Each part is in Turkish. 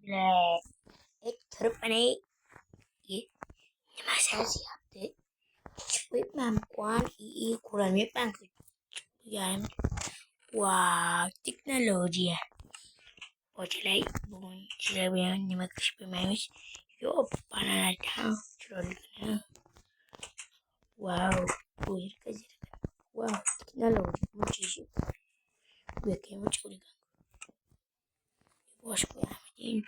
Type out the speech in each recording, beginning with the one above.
şöyle. Turp bana masaj yaptı. Ben kuan iyi kuramıyor ben yani teknoloji. O çilek bugün çilek benim ne kış bilmemiş. Yok bana nereden çürüdüğünü. Bu herkes teknoloji bu çeşit. Bakayım çürüdüğünü. Boş koyamadım.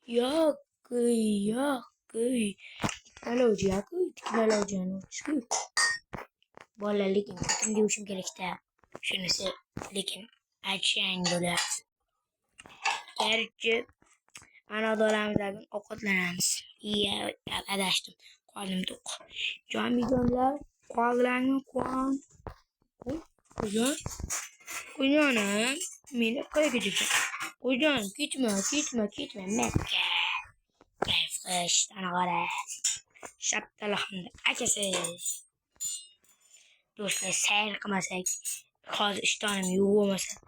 Yok teknoloji anı. Bola lekin kim diyorsun gerekte. Şunası lekin açayım dolar. Gerçi Anadolu'muzda okutlanamız. İyi arkadaşım. Kaldım tok. Can milyonlar kaldılar kuan. Kuyan millet kaya gidecek. Kuyan gitme Mekke. Kayfış tanıgara. Şaptalahında akasız. Dostlar seyir kımasak. Kaz iştahım yoğu mesela.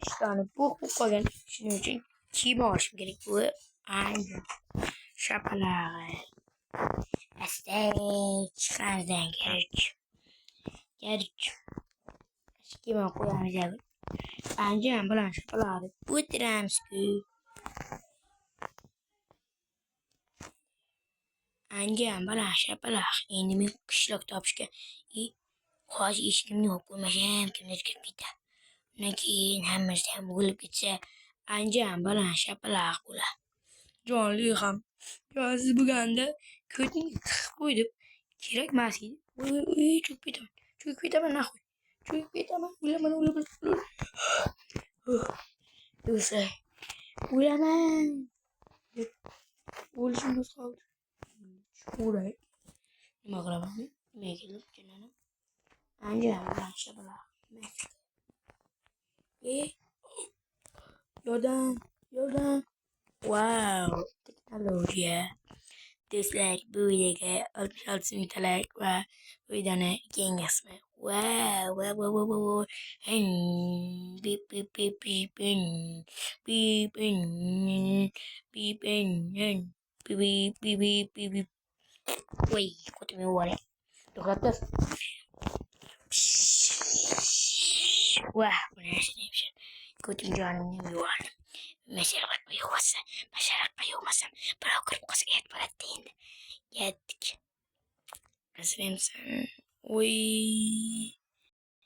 İştahım bu koyun. Şunun için kime uğraşım gerek bu. Aynen. Şapalar. Çıkardan gerek. Kime koyamayacak. Bence ben bulan şapalar. Bu direnskü. Anca bana şapalar. Endimi kışlık tapışka. Kaz işimni yok. Koymayacağım kimler kirpita. Nakin hemmerden bulup gitse. Anca bana şapalar kula. Canlı ham. Yazı buganda kötü koydum. Kirek masiydi. Çok bitem. Çok bitem nahoy. Çok bitem. Ulan. Dostlar. Ulan. Ulan nasıl kaldı? Şuraya. Ne makrama mı? Ne gelip canına. Anca bana şapalar. Yoldan. Wow. Teknoloji. Dostlar bu videoya 66 bin like ve videonun ikinci kısmı. Wow. Beep. Uy, kötü mü var ya? Doktor. Wah, bu ne şey? Kötü canım ne var? Meşarat bayılmasın. Bırakırım kızı et bıraktığında. Yettik. Nasıl sen? Uy.